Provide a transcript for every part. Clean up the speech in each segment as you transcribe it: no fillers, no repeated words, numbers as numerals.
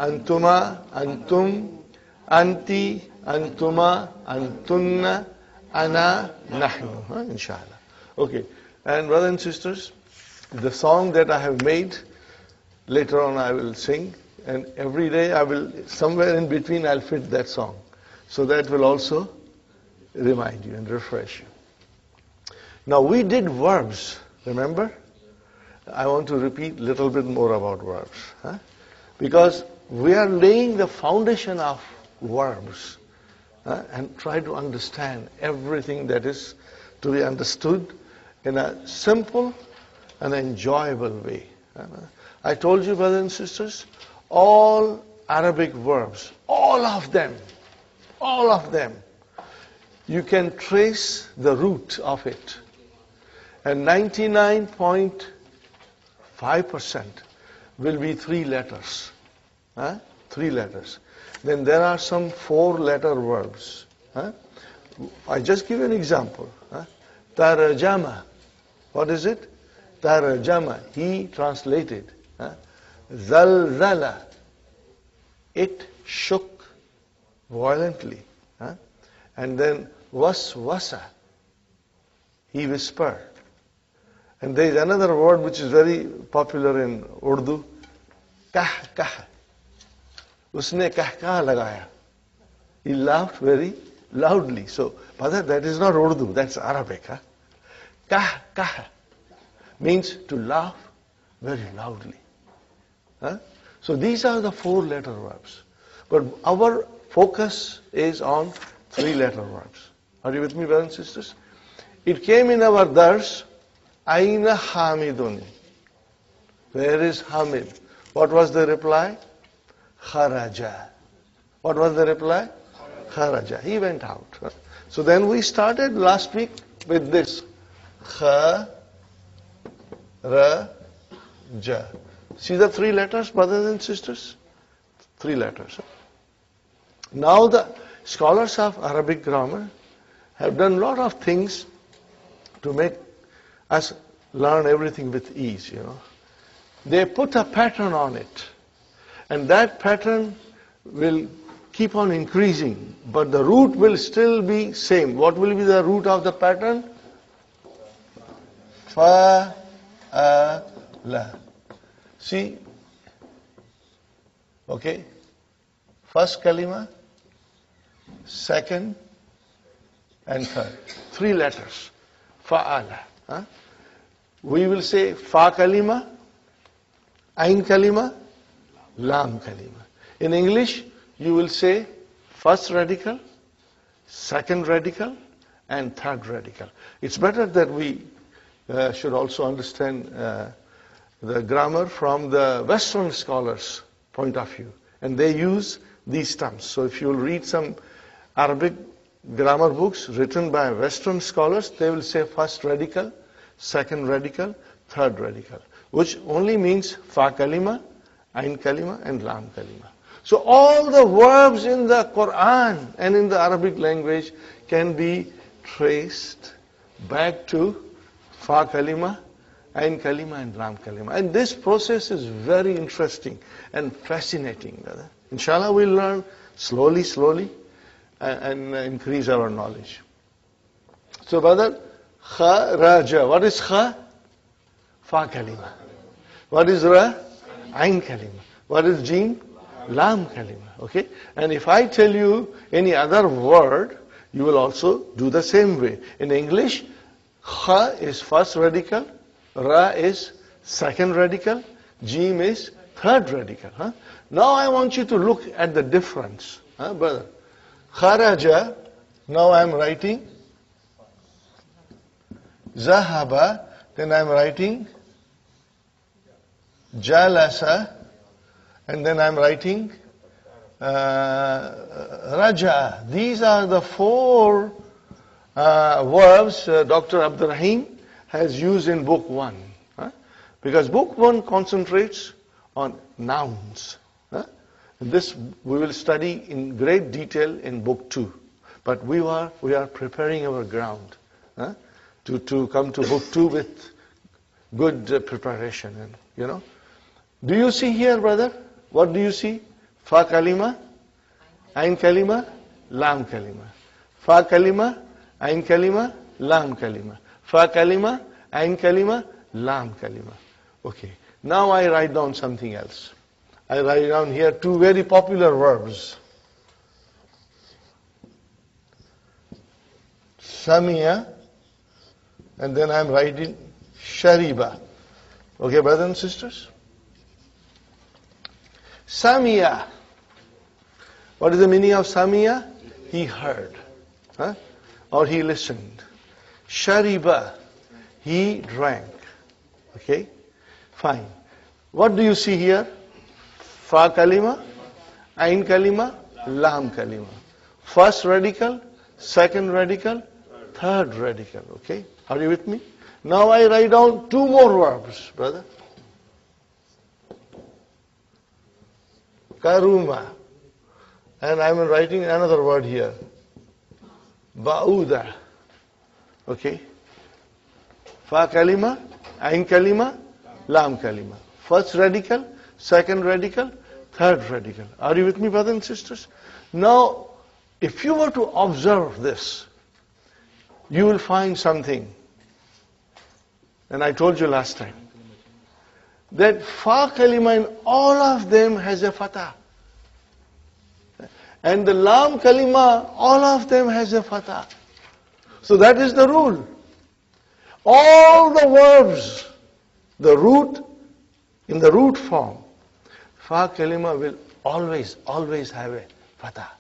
antuma, antum, anti, antuma, antunna, ana, nahnu. Inshallah. Okay. And brothers and sisters, the song that I have made, later on I will sing. And every day I will, somewhere in between, I'll fit that song. So that will also remind you and refresh you. Now we did verbs, remember? I want to repeat a little bit more about verbs. Because we are laying the foundation of verbs and try to understand everything that is to be understood in a simple and enjoyable way. I told you, brothers and sisters, all Arabic verbs, all of them, you can trace the root of it. And 99.5% will be 3 letters. 3 letters. Then there are some 4-letter verbs. I just give you an example. Tarjama. What is it? Tarjama. He translated. Zalzala. It shook violently. And then waswasa. He whispered. And there is another word which is very popular in Urdu. Kah kah. Usne kah kah lagaya. He laughed very loudly. So, brother, that is not Urdu, that's Arabic. Kah kah means to laugh very loudly. So these are the 4-letter verbs. But our focus is on 3-letter verbs. Are you with me, brothers and sisters? It came in our dars, Aina Hamidun. Where is Hamid? What was the reply? Kharaja. What was the reply? Kharaja. He went out. So then we started last week with this. Kharaja. See the 3 letters, brothers and sisters? 3 letters. Now the scholars of Arabic grammar have done a lot of things to make us learn everything with ease, They put a pattern on it. And that pattern will keep on increasing. But the root will still be same. What will be the root of the pattern? Fa, a, la. See? Okay? First kalima, second, and third. 3 letters. Fa'ala. We will say fa kalima, ain kalima, lam kalima. In English, you will say first radical, second radical, and third radical. It's better that we should also understand the grammar from the Western scholars' point of view. And they use these terms. So if you'll read some Arabic grammar books written by Western scholars, they will say first radical, second radical, third radical, which only means fa kalima, ain kalima, and lam kalima. So all the verbs in the Quran and in the Arabic language can be traced back to fa kalima, ain kalima, and lam kalima. And this process is very interesting and fascinating. Inshallah, we'll learn slowly, and increase our knowledge. So, brother, kharaja. What is kha? Fa kalima. What is ra? Ain kalima. What is jim? Lam kalima. Okay? And if I tell you any other word, you will also do the same way. In English, kha is first radical, ra is second radical, jim is third radical. Now I want you to look at the difference. Brother. Kharaja, now I am writing Zahaba, then I am writing Jalasa, and then I am writing Raja. These are the 4 verbs Dr. Abdurrahim has used in book 1. Because book 1 concentrates on nouns. This we will study in great detail in book 2. But we are preparing our ground to come to book 2 with good preparation. And, Do you see here, brother? What do you see? Fa kalima, ain kalima, lam kalima. Fa kalima, ain kalima, lam kalima. Fa kalima, ain kalima, lam kalima. Okay. Now I write down something else. I write down here two very popular verbs. Samiya, and then I'm writing shariba. Okay, brothers and sisters? Samiya. What is the meaning of Samiya? He heard. Huh? Or he listened. Shariba. He drank. Okay? Fine. What do you see here? Fa kalima, ain kalima, lam kalima. First radical, second radical, third radical. Okay? Are you with me? Now I write down two more verbs, brother. Karuma. And I'm writing another word here. Ba'uda. Okay? Fa kalima, ain kalima, lam kalima. First radical, second radical, third radical. Are you with me, brothers and sisters? Now, if you were to observe this, you will find something. And I told you last time that fa kalima in all of them has a fatah. And the lam kalima, all of them has a fatah. So that is the rule. All the verbs, the root, in the root form, fa kalima will always have a fatah.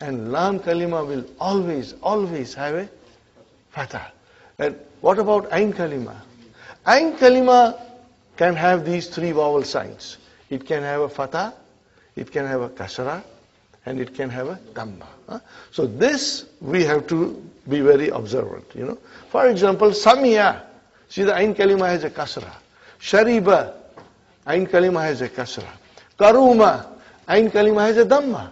And lam kalima will always have a fatah. And what about ain kalima? Ain kalima can have these three vowel signs. It can have a fatah, it can have a kasra, and it can have a dhamma. So this we have to be very observant, you know. For example, samiya. See, the ain kalima has a kasra. Shariba, ain kalima has a kasra. Karuma, ain kalima has a dhamma.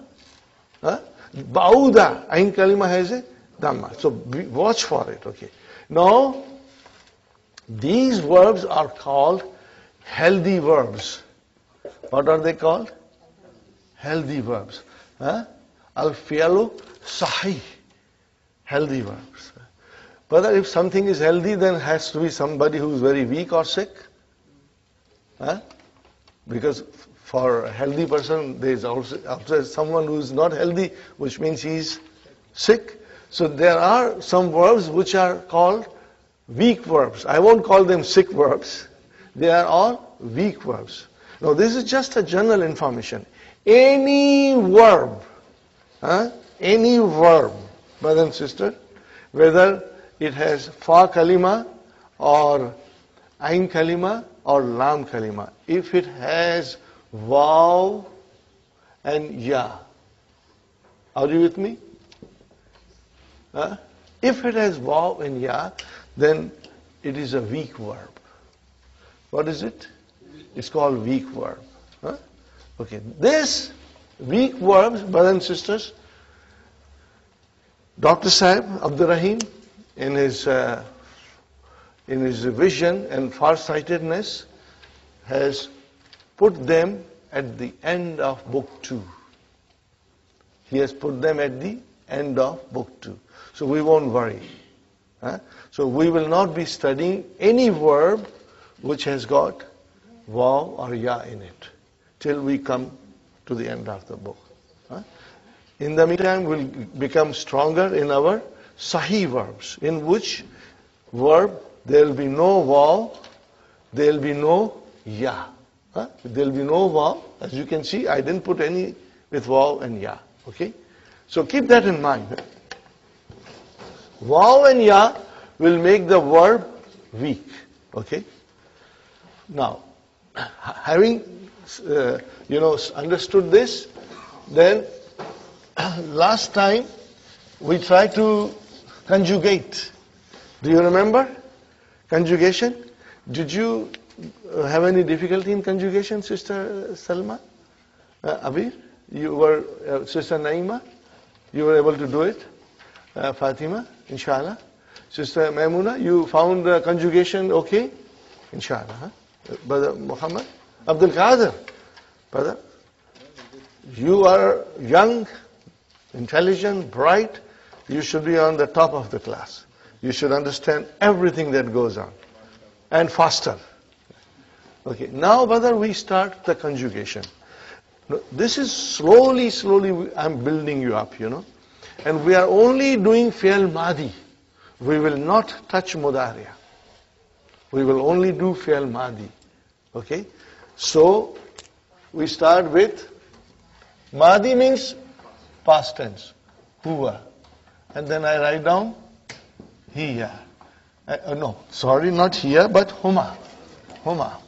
Ba'uda, ain kalima has a dhamma. So watch for it, okay. Now, these verbs are called healthy verbs. What are they called? Healthy verbs. Al-fi'lu sahih. Healthy verbs. But if something is healthy, then it has to be somebody who is very weak or sick. Because for a healthy person, there is also someone who is not healthy, which means he is sick. So there are some verbs which are called weak verbs. I won't call them sick verbs. They are all weak verbs. Now this is just a general information. Any verb, brother and sister, whether it has fa kalima or ain kalima or lam kalima, if it has waw and ya, are you with me? If it has waw and ya, then it is a weak verb. What is it? It's called weak verb. Okay, this weak verbs, brothers and sisters, Dr. Sahib Abdul Rahim, in his vision and farsightedness, has put them at the end of book 2. He has put them at the end of book 2. So we won't worry. So we will not be studying any verb which has got waw or ya in it till we come to the end of the book. In the meantime, we'll become stronger in our sahih verbs, in which verb there will be no waw, there will be no ya. There will be no waw. As you can see, I didn't put any with waw and ya. Okay? So keep that in mind. Waw and ya will make the verb weak. Okay? Now, having understood this, then last time we tried to conjugate. Do you remember conjugation? Did you have any difficulty in conjugation, Sister Salma? Abir? You were, Sister Naima? You were able to do it? Fatima? Inshallah. Sister Maimuna, you found conjugation okay? Inshallah. Brother Muhammad? Abdul Qadir? Brother? You are young, intelligent, bright. You should be on the top of the class. You should understand everything that goes on. And faster. Okay, now brother, we start the conjugation. This is slowly, I'm building you up, you know. And we are only doing fi'l madi. We will not touch mudariya. We will only do fi'l madi. Okay? So, we start with, madi means past tense, huwa. And then I write down, hiya. No, sorry, not here, but huma. Huma.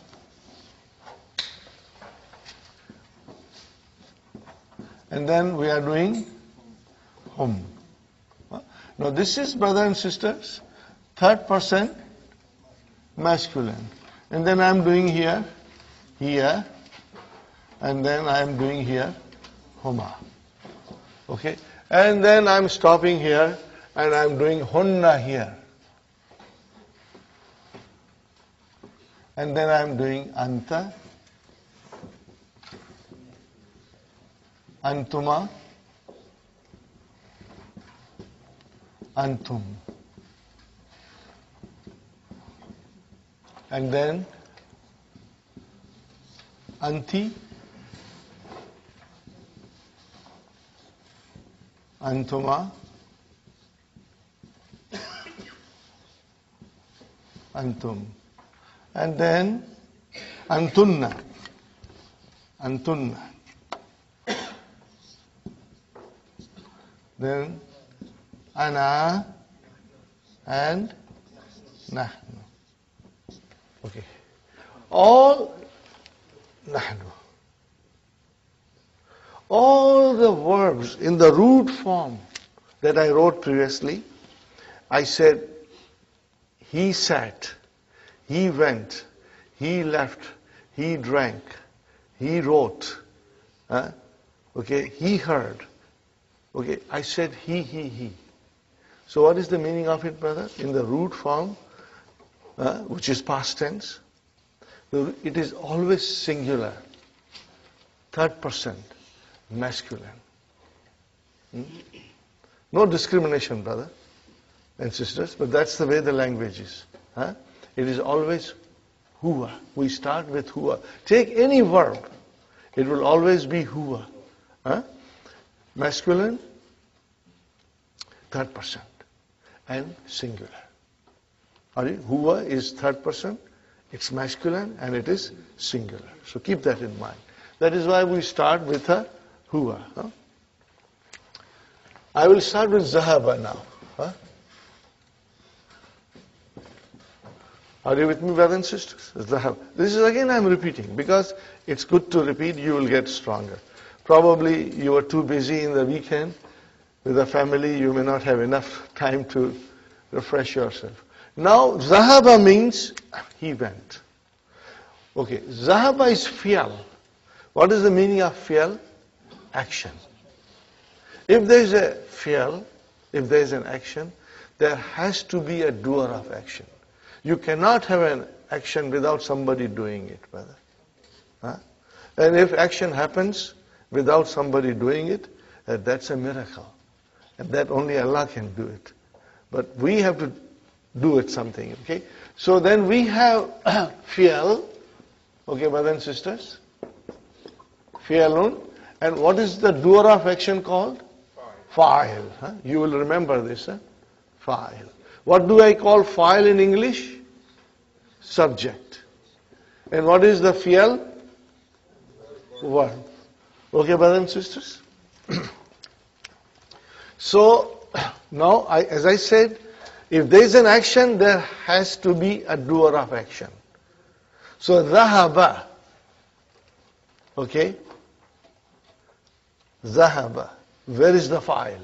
And then we are doing hum. Now this is, brothers and sisters, third person masculine. And then I am doing here, here, and then I am doing here, huma. Okay? And then I am stopping here, and I am doing hunna here. And then I am doing anta, antuma, antum. And then anti, antuma, antum. And then antunna, antunna. Then ana and nahnu. Okay. All nahnu. All the verbs in the root form that I wrote previously, I said, he sat, he went, he left, he drank, he wrote, okay, he heard. Okay, I said he. So what is the meaning of it, brother? In the root form, which is past tense, it is always singular, third person, masculine. No discrimination, brother and sisters, but that's the way the language is. It is always huwa. We start with huwa. Take any verb, it will always be huwa. Masculine, third person, and singular. Huwa is third person, it's masculine, and it is singular. So keep that in mind. That is why we start with a huwa. I will start with zahaba now. Are you with me, brothers and sisters? Zahab. This is again I'm repeating because it's good to repeat, you will get stronger. Probably you are too busy in the weekend with the family, you may not have enough time to refresh yourself. Now, zahaba means he went. Okay, zahaba is fi'al. What is the meaning of fi'al? Action. If there is a fi'al, if there is an action, there has to be a doer of action. You cannot have an action without somebody doing it, brother. And if action happens without somebody doing it, that's a miracle. And that only Allah can do it. But we have to do it something, okay? So then we have fi'al, okay, brothers and sisters? Fi'alun. And what is the doer of action called? Fa'il. You will remember this, fa'il. What do I call fa'il in English? Subject. And what is the fi'al? Verb. Okay, brothers and sisters? So, now, as I said, if there is an action, there has to be a doer of action. So, dhahaba. Okay? Dhahaba. Where is the fa'il?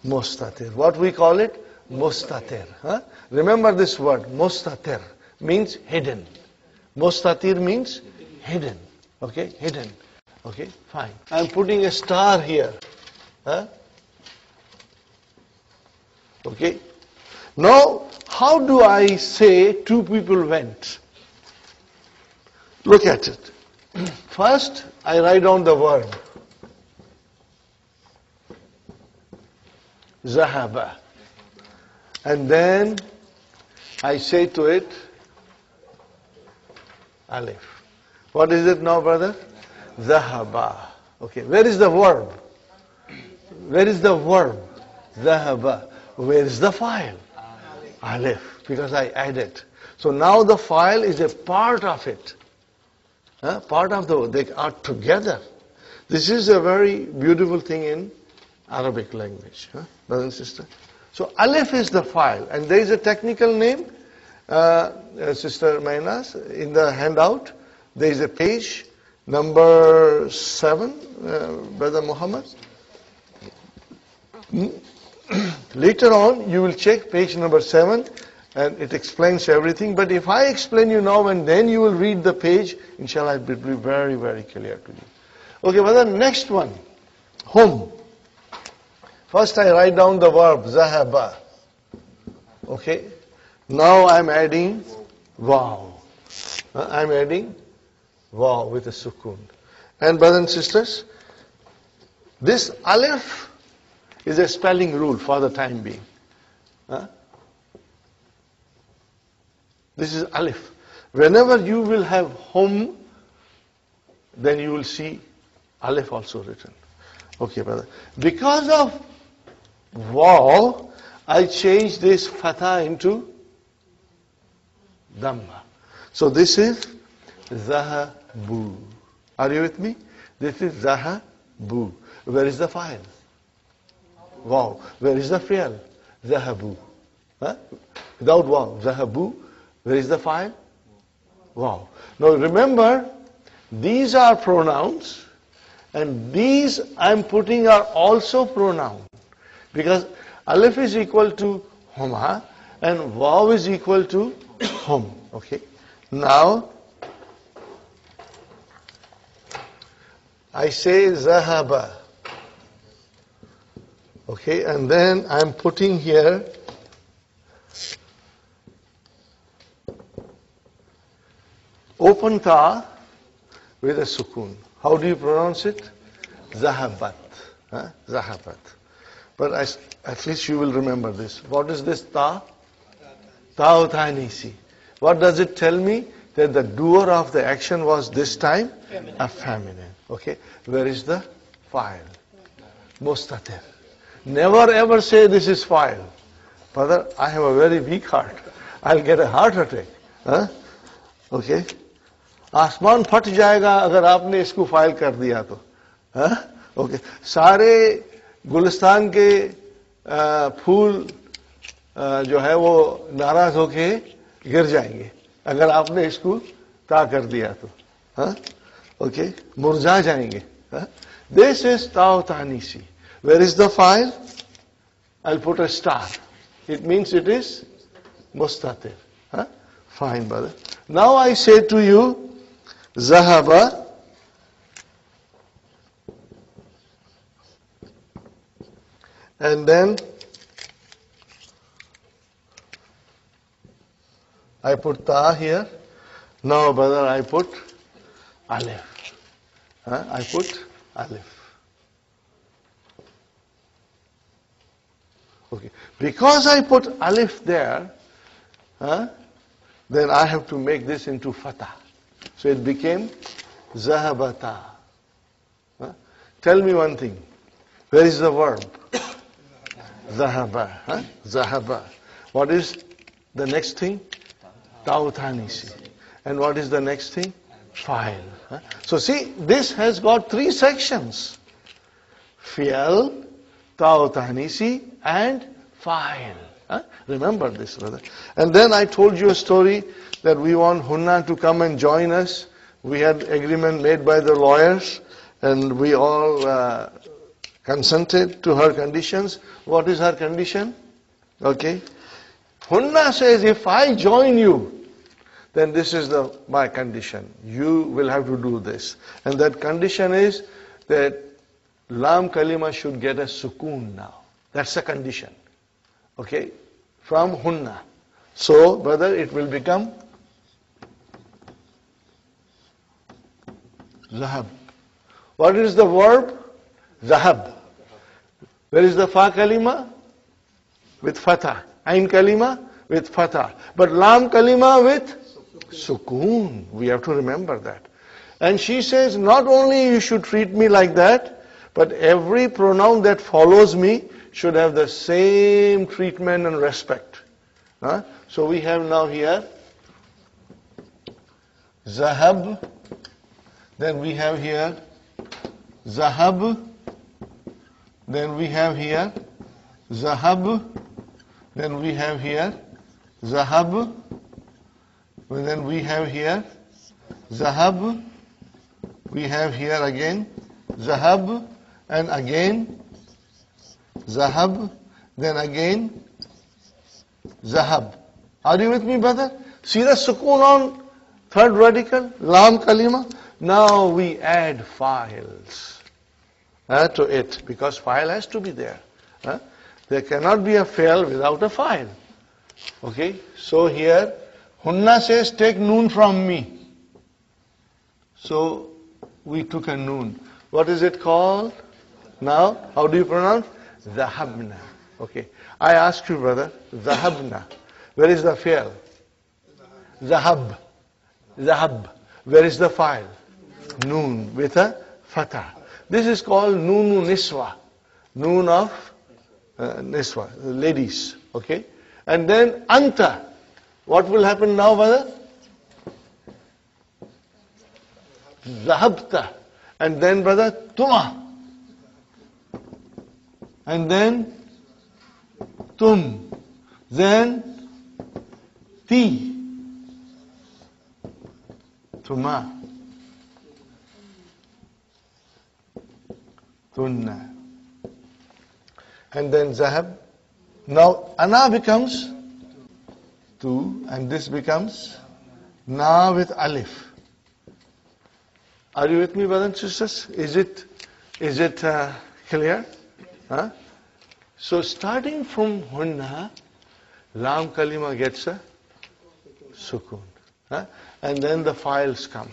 Mustatir. What we call it? Mustatir. Remember this word, mustatir, means hidden. Mustatir means hidden. Okay, hidden. Okay, fine. I'm putting a star here. Okay. Now, how do I say two people went? Look at it. First, I write down the verb. Zahaba. And then I say to it, alif. What is it now, brother? Zahaba. Okay, where is the verb? Where is the verb? Zahaba. Where is the file? Alif. Because I added. So now the file is a part of it. Part of they are together. This is a very beautiful thing in Arabic language, brother and sister. So alif is the file, and there is a technical name, Sister Mainas, in the handout. There is a page number 7, Brother Muhammad. Later on, you will check page number 7. And it explains everything. But if I explain you now and then you will read the page, inshallah it will be very, very clear to you. Okay, brother, next one. Hum. First I write down the verb, zahaba. Okay. Now I'm adding waw. I'm adding waw with a sukoon. And brothers and sisters, this alif is a spelling rule for the time being. This is alif. Whenever you will have hum, then you will see alif also written. Okay, brother. Because of waw, I change this fatha into dhamma. So this is zahabu. Are you with me? This is zahabu. Where is the file? Waw. Where is the fi'al? Zahabu. Without waw, zahabu. Where is the file? Wow. Now remember, these are pronouns, and these I'm putting are also pronoun. Because alif is equal to huma, and waw is equal to hum. Okay. Now, I say zahaba. Okay, and then I'm putting here open ta with a sukoon. How do you pronounce it? Zahabat. Zahabat. But at least you will remember this. What is this ta? Ta'utanisi. What does it tell me? That the doer of the action was this time a feminine. Okay. Where is the file? Mustatir. Never ever say this is file. Brother, I have a very weak heart. I'll get a heart attack. Okay. आसमान फट जाएगा अगर आपने इसको file कर दिया तो. Okay. सारे गुलिस्तान के फूल जो है वो नाराज होके गिर जाएंगे अगर आपने इसको ता कर दिया तो. ओके. मुरझा जाएंगे. This is ta'utanisi. Where is the file? I'll put a star. It means it is mustatir. Fine, brother. Now I say to you, Zahaba and then I put ta here. Now, brother, I put alif. I put alif. Okay. Because I put alif there, then I have to make this into fatah. So it became zahabata. Tell me one thing. Where is the verb? Zahaba. Zahaba. What is the next thing? Ta'utanisi. And what is the next thing? File. So see, this has got 3 sections. Fi'al, ta'utanisi, and file. Remember this, brother. And then I told you a story that we want Hunna to come and join us. We had agreement made by the lawyers, and we all consented to her conditions. What is her condition? Okay. Hunna says, if I join you, then this is my condition. You will have to do this. And that condition is that Lam Kalima should get a sukoon now. That's the condition. Okay. From Hunna. So, brother, it will become Zahab. What is the verb? Zahab. Where is the fa kalima? With fatah. Ain kalima? With fatah. But lam kalima with sukoon. We have to remember that. And she says, not only you should treat me like that, but every pronoun that follows me should have the same treatment and respect. So we have now here Zahab, then we have here Zahab, then we have here Zahab, then we have here Zahab, then we have here Zahab, we have here again Zahab, and again Zahab, then again Zahab. Are you with me, brother? See the sukoon on third radical, lam kalima. Now we add files to it, because file has to be there. There cannot be a fail without a file. Okay, so here Hunna says, take noon from me. So we took a noon. What is it called? Now, how do you pronounce? Zahabna. Okay. I ask you, brother, Zahabna. Where is the fail? Zahab. Zahab. Where is the file? Noon with a fatah. This is called Noonu Niswa. Noon of Niswa, ladies. Okay. And then Anta. What will happen now, brother? Zahabta. And then, brother, Tuma. And then Tum. Then Ti. Tuma. Tunna. And then Zahab. Now Ana becomes Tu, and this becomes Na with Alif. Are you with me, brothers and sisters? Is it clear? So starting from Hunna, Lam Kalima gets a Sukoon. And then the files come.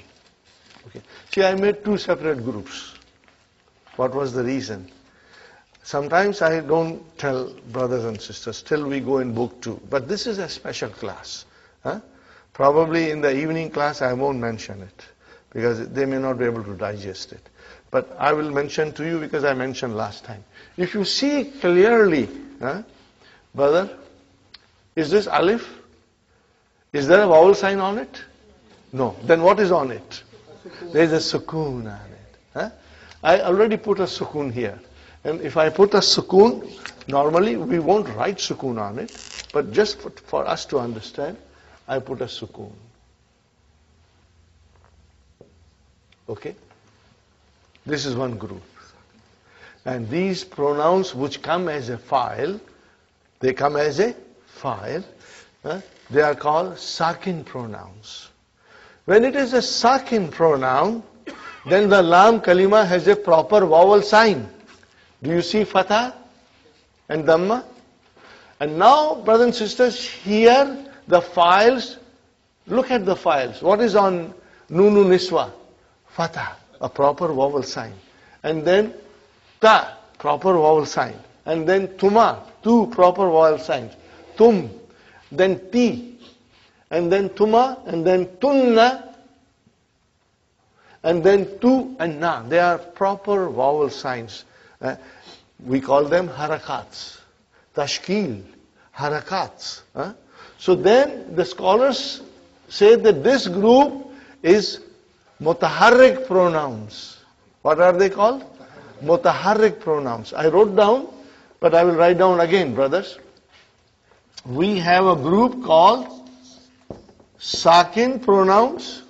Okay. See, I made two separate groups. What was the reason? Sometimes I don't tell brothers and sisters till we go in book 2. But this is a special class. Probably in the evening class I won't mention it, because they may not be able to digest it. But I will mention to you because I mentioned last time. If you see clearly, brother, is this alif? Is there a vowel sign on it? No. Then what is on it? There is a sukoon on it. I already put a sukoon here. And if I put a sukoon, normally we won't write sukoon on it, but just for us to understand, I put a sukoon. Okay? This is one group. And these pronouns which come as a file, they come as a file, they are called sakin pronouns. When it is a sakin pronoun, then the lam kalima has a proper vowel sign. Do you see fatha and dhamma? And now, brothers and sisters, here the files, look at the files. What is on Nunu Niswa? Fatha, a proper vowel sign. And then ta, proper vowel sign. And then tuma, two proper vowel signs. Tum, then ti, and then tuma, and then tunna, and then tu and na. They are proper vowel signs. We call them harakats. Tashkil, harakats. So then the scholars say that this group is mutaharrik pronouns. What are they called? Mutaharrik pronouns. I wrote down, but I will write down again, brothers. We have a group called sakin pronouns,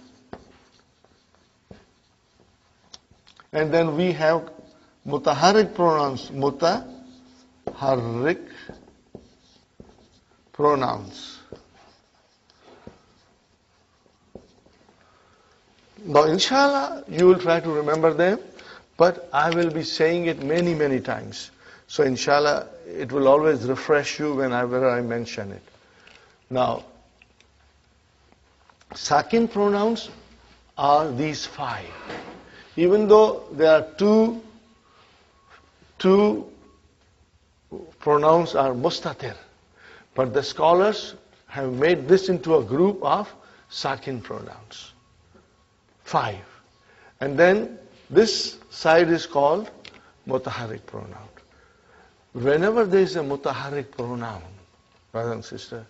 and then we have mutaharrik pronouns. Mutaharrik pronouns. Now, inshallah, you will try to remember them, but I will be saying it many, many times. So, inshallah, it will always refresh you whenever I mention it. Now, sakin pronouns are these 5. even though there are two pronouns are mustatir, but the scholars have made this into a group of sakin pronouns. 5. And then this side is called mutaharrik pronoun. Whenever there is a mutaharrik pronoun, brother and sister,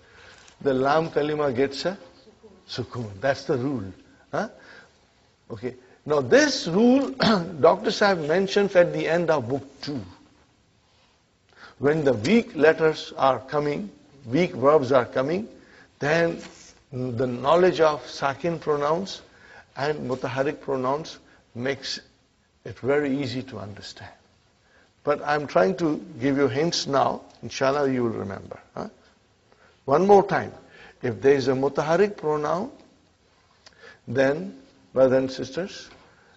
the lam kalima gets a sukoon. That's the rule. Huh? Okay. Now this rule, Dr. Sahib mentions at the end of book 2. When the weak letters are coming, weak verbs are coming, then the knowledge of sakin pronouns and mutaharrik pronouns makes it very easy to understand. But I'm trying to give you hints now. Inshallah you will remember. Huh? One more time. If there is a mutaharrik pronoun, then, brothers and sisters,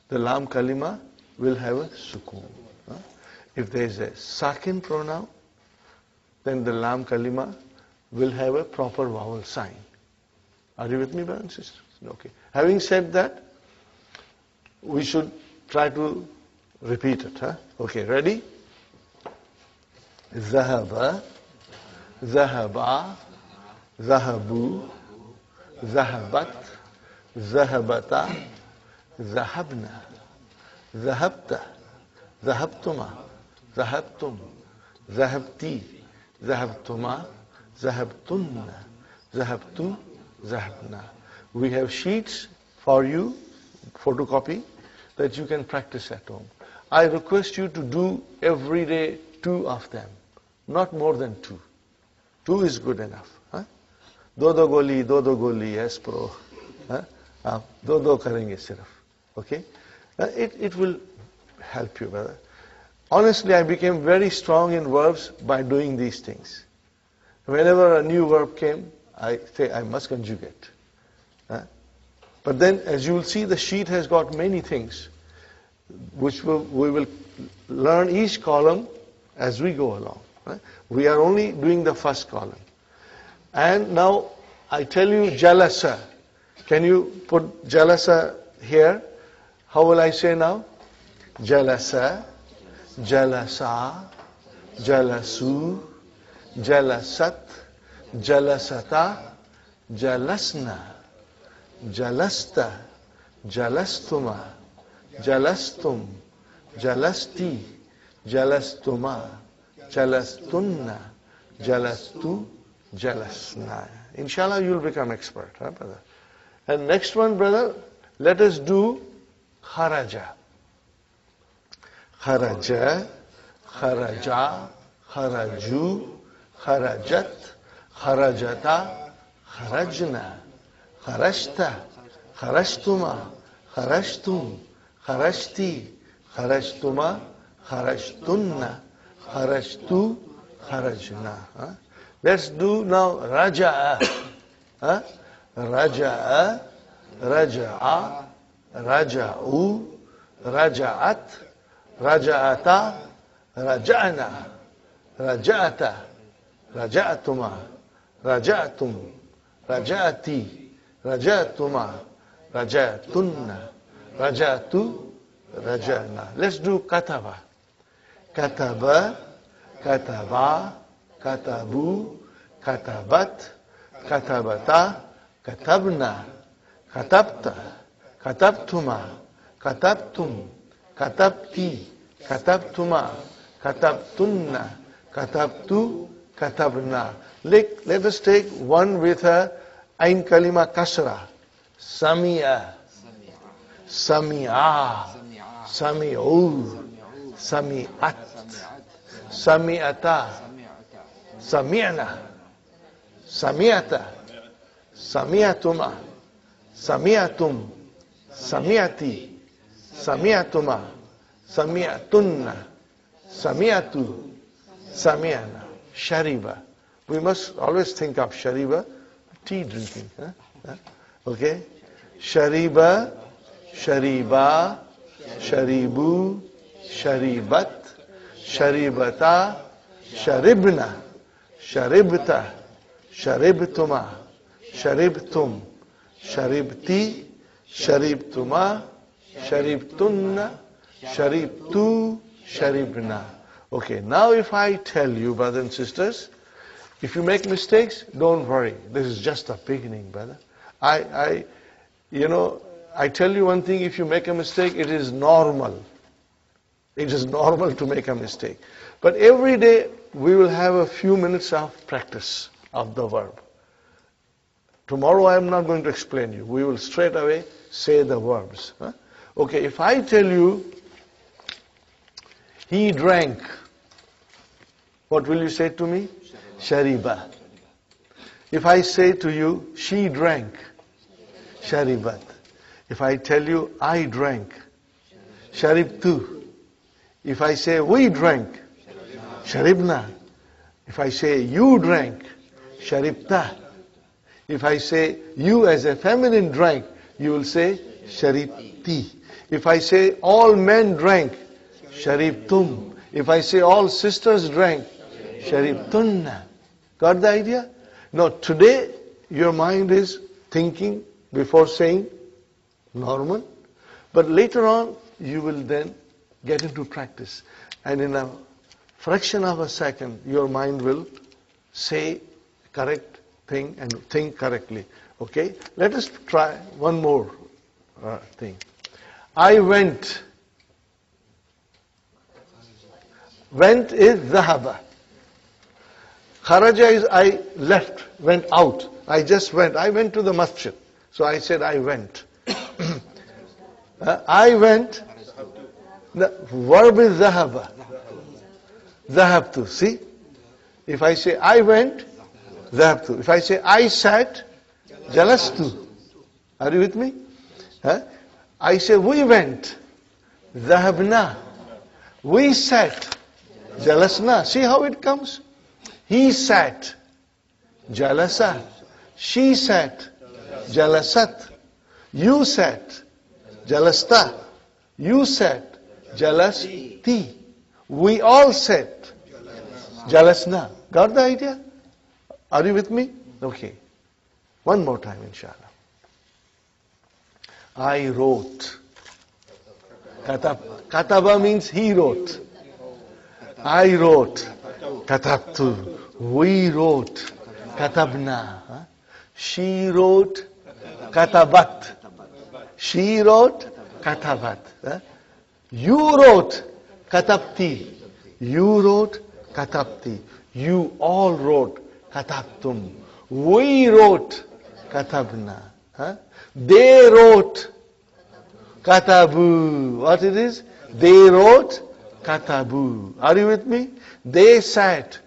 the lam kalima will have a sukoon. Huh? If there is a sakin pronoun, then the lam kalima will have a proper vowel sign. Are you with me, brothers and sisters? Okay. Having said that, we should try to repeat it. Huh? Okay, ready? Zahaba, zahaba, zahabu, zahabat, zahabata, zahabna, zahabta, zahabtuma, zahabtum, zahabti, zahabtuma, zahabtunna, zahabtu, zahabna. We have sheets for you, photocopy, that you can practice at home. I request you to do every day 2 of them, not more than 2. 2 is good enough. Huh? Do goli, yes, pro. Huh? Do karenge sirf. Okay? It will help you, brother. Honestly, I became very strong in verbs by doing these things. Whenever a new verb came, I say I must conjugate. Huh? But then, as you will see, the sheet has got many things, which we will learn each column as we go along. Right? We are only doing the first column. And now, I tell you jalasa. Can you put jalasa here? How will I say now? Jalasa, jalasa, jalasu, jalasat, jalasata, jalasna, jalasta, jalastuma, jalastum, jalasti, jalastuma, jalastunna, jalastu, jalasna. Inshallah, you will become expert, huh, brother? And next one, brother, let us do kharaja. Kharaja, kharaja, kharaju, kharajat, kharajata, kharajna, kharashta, kharashtuma, kharashtum, kharashti, kharashtuma, kharashtunna, kharashtu, kharajna. Huh? Let's do now raja'a. Huh? Raja'a, raja'a, raja'u, raja'at, raja'ata, raja'na, raja'ata, raja'atuma, raja'atum, raja'ati, raja'atuma, raja'atunna, raja'atu, raja'na. Let's do kataba. Kataba, kataba, katabu, katabat, katabata, katabna, katabta, katabtuma, katabtum, katabti, katabtuma, katabtunna, katabtu, katabna. Let us take one with a ain kalima kasra. Sami'a, sami'a, sami'u, sami'at, sami'ata, sami'na, sami'ata, sami'atuma, sami'atum, sami'ati, sami'atuma, sami'atunna, sami'atu, sami'ana. Shariba. We must always think of shariba, tea drinking. Huh? Okay? Shariba, shariba, sharibu, sharibat, sharibata, sharibna, sharibta, sharibtuma, sharibtum, sharibti, sharibtuma, sharibtunna, sharibtu, sharibna. Okay, now if I tell you, brothers and sisters, if you make mistakes, don't worry. This is just the beginning, brother. I tell you one thing, if you make a mistake, it is normal. It is normal to make a mistake. But every day, we will have a few minutes of practice of the verb. Tomorrow, I am not going to explain you. We will straight away say the verbs. Huh? Okay, if I tell you, he drank, what will you say to me? Shariba. If I say to you, she drank, sharibat. If I tell you, I drank, sharibtu. If I say, we drank, sharibna. If I say, you drank, sharibta. If I say, you as a feminine drank, you will say, sharibti. If I say, all men drank, sharibtum. If I say, all sisters drank, sharibtunna. Got the idea? Now, today, your mind is thinking before saying normal. But later on, you will then get into practice. And in a fraction of a second, your mind will say correct thing and think correctly. Okay? Let us try one more thing. I went. Went is dhahaba. Kharaja is I left, went out. I just went. I went to the masjid. So I said I went. I went. The verb is dhahaba. Dhahabtu. See? If I say I went, dhahabtu. If I say I sat, jalastu. Are you with me? I say we went, dhahabna. We sat, jalasna. See how it comes? He sat, jalasa. She sat, jalasat. You sat, jalasta. You sat, jalasti. We all sat, jalasna. Got the idea? Are you with me? Okay. One more time, inshallah. I wrote. Kataba means he wrote. I wrote. Katabtu. We wrote. Katabna. She wrote. Katabat. She wrote. Katabat. You wrote. Katabti. You wrote. Katabti. You all wrote. Katabtum. We wrote. Katabna. They wrote. Katabu. What it is? They wrote. Katabu. Are you with me? They sat.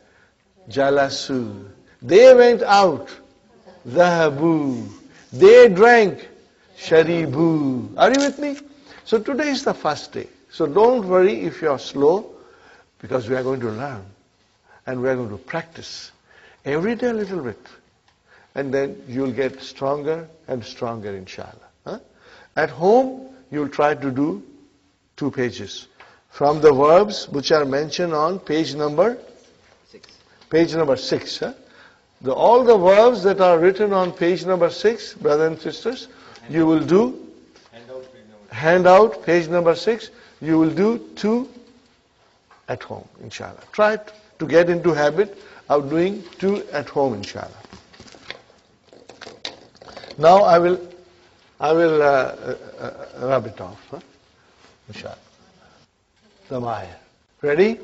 Jalasu. They went out. Dhahabu. They drank. Sharibu. Are you with me? So today is the first day. So don't worry if you are slow, because we are going to learn. And we are going to practice. Every day a little bit. And then you'll get stronger and stronger, inshallah. At home, you'll try to do 2 pages. From the verbs which are mentioned on page number 6. Page number 6. All the verbs that are written on page number 6, brothers and sisters, you will do handout, page number 6. You will do 2 at home, inshallah. Try to get into habit of doing 2 at home, inshallah. Now I will rub it off, inshallah. Damaya. Ready?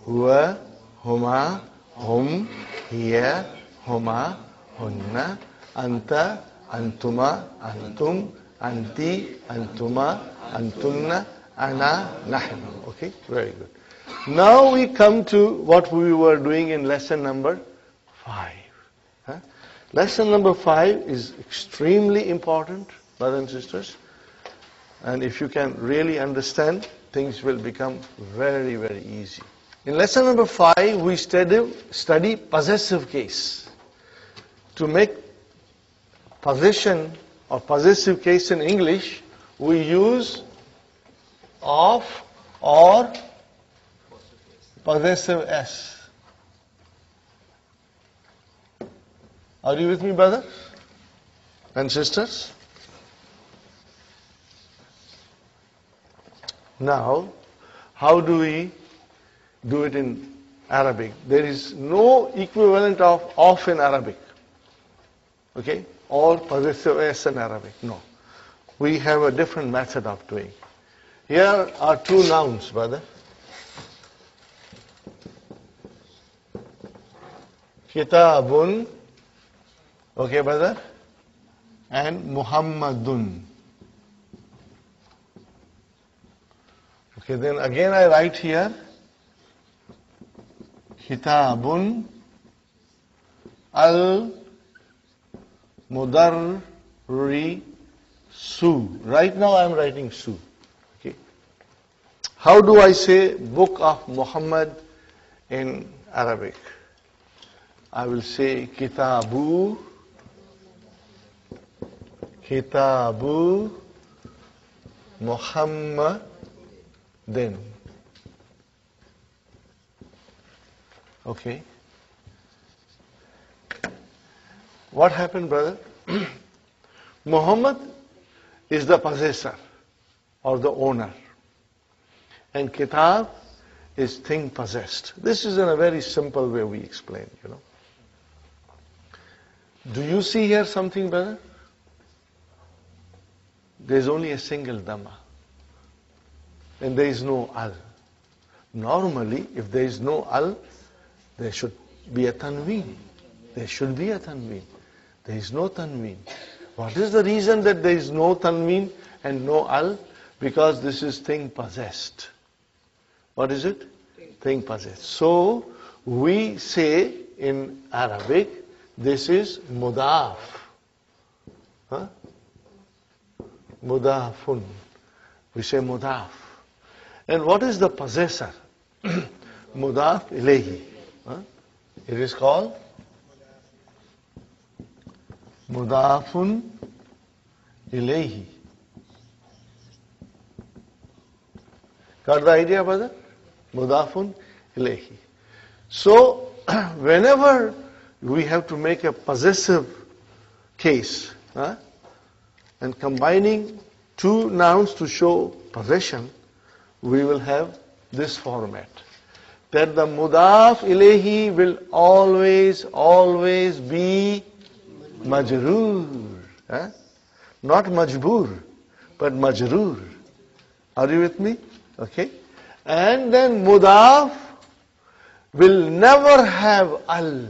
Huwa, huma, hum, hiya, huma, hunna, anta, antuma, antum, anti, antuma, antunna, ana, nahnu. Okay? Very good. Now we come to what we were doing in lesson number 5. Lesson number 5 is extremely important, brothers and sisters. And if you can really understand, things will become very, very easy. In lesson number 5, we study possessive case. To make possession or possessive case in English, we use of or possessive s. Are you with me, brothers and sisters? Now, how do we do it in Arabic? There is no equivalent of off in Arabic. Okay? Or possessive s in Arabic. No. We have a different method of doing. Here are two nouns, brother. Kitabun, okay, brother, and Muhammadun. Okay, then again I write here Kitabun al-Mudarrisu. Right now I am writing Su. Okay. How do I say Book of Muhammad in Arabic? I will say Kitabu Muhammadin. Okay. What happened, brother? Muhammad is the possessor or the owner. And Kitab is thing possessed. This is in a very simple way we explain, you know. Do you see here something, brother? There is only a single Dhamma. And there is no Al. Normally, if there is no Al, there should be a Tanween. There should be a Tanween. There is no Tanween. What is the reason that there is no Tanween and no Al? Because this is thing possessed. What is it? Thing possessed. So, we say in Arabic, this is Mudaf. Huh? Mudafun. We say Mudaf. And what is the possessor? Mudaf ilayhi. Huh? It is called Mudafun ilayhi. Got the idea, brother? Mudafun ilayhi. So, whenever we have to make a possessive case, and combining two nouns to show possession, we will have this format. That the mudaf ilayhi will always be majroor. Not majboor, but majroor. Are you with me? Okay. And then mudaf will never have al,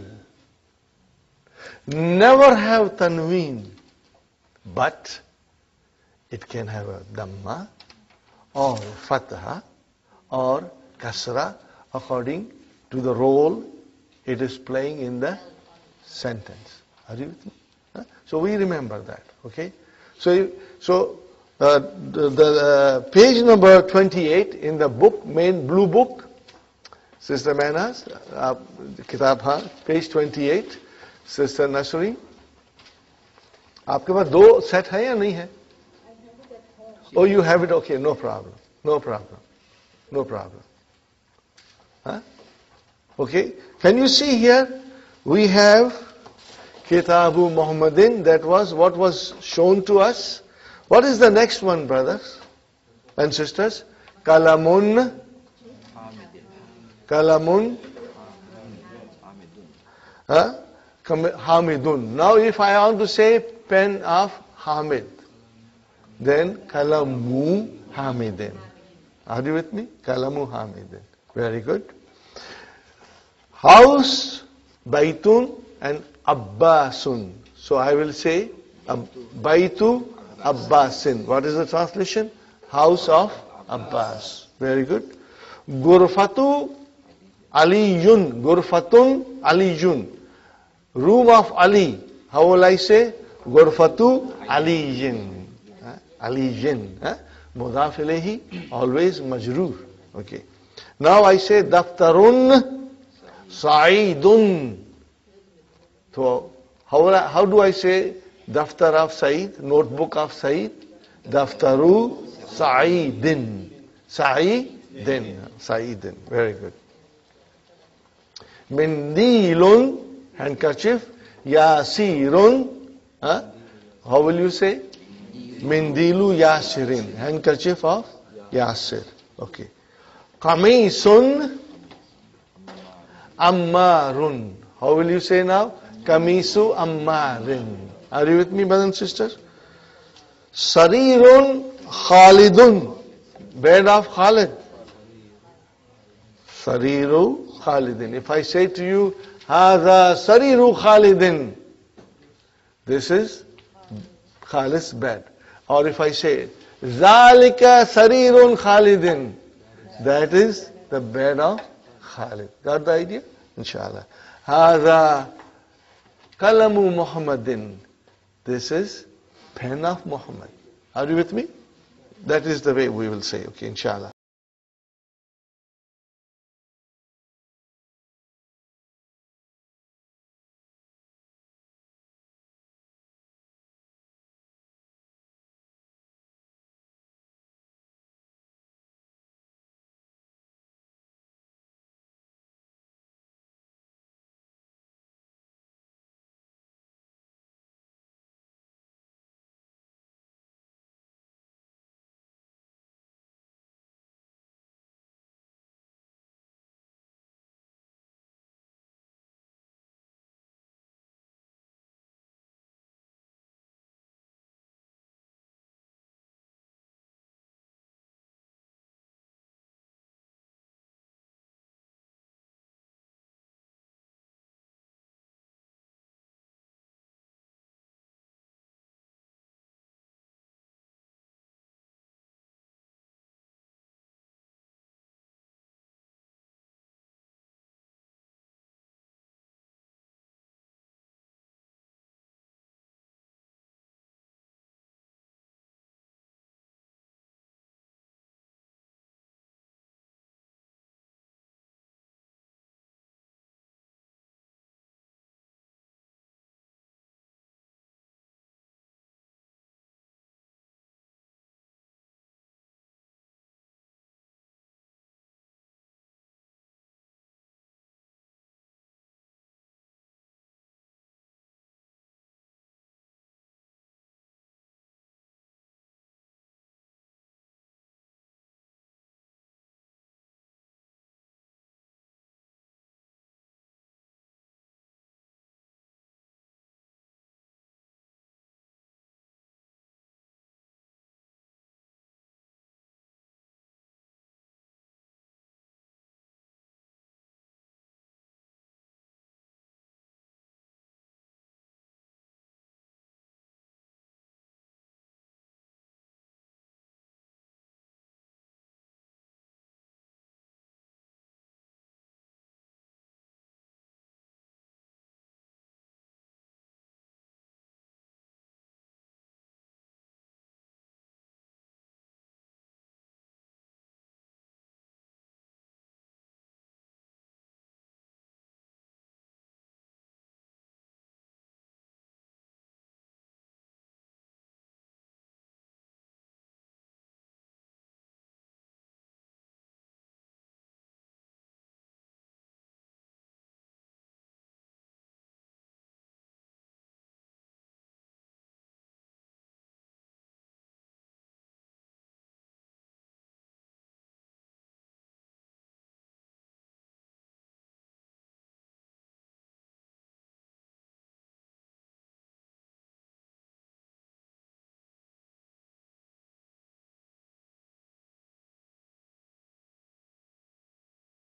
never have tanween, but it can have a dhamma or fatha or kasra according to the role it is playing in the sentence. Are you with me? So we remember that. Okay. So the page number 28 in the book, main blue book, Sister Manas, Kitab page 28, Sister Nasri. आपके पास दो set है या नहीं है? Oh, you have it. Okay, no problem. No problem. No problem. Huh? Okay. Can you see here? We have Kitabu Muhammadin. That was what was shown to us. What is the next one, brothers and sisters? Kalamun. Kalamun. Hamidun. Now if I want to say pen of Hamid, then Kalamu Hamidin. Are you with me? Kalamu Hamidin. Very good. House, Baitun and Abbasun. So I will say Baitu Abbasin. What is the translation? House of Abbas. Very good. Gurfatu Aliyun. Gurfatun Aliyun. Room of Ali. How will I say? Gurfatu Aliyin. Aliyin. Mudaf ilayhi, always majroor. Okay. Now I say Daftarun Sa'idun. So how do I say Daftar of Sa'id? Notebook of Sa'id? Daftaru Sa'idin. Sa'idin. Sa'idin. Very good. Mindilun, handkerchief. Yasirun. How will you say? Mindilu Yasirin. Handkerchief of Yasir. Okay. Qamisun ammarun. How will you say now? Qamisu ammarin. Are you with me, brothers and sisters? Sarirun Khalidun. Bed of Khalid. Sariru Khalidin. If I say to you, Hadha Sariru Khalidin, this is Khalid's bed. Or if I say, Zalika Sarirun Khalidin, that is the bed of Khalid. Got the idea? Inshallah. Hadha Kalamu Muhammadin. This is pen of Muhammad. Are you with me? That is the way we will say, okay, inshallah.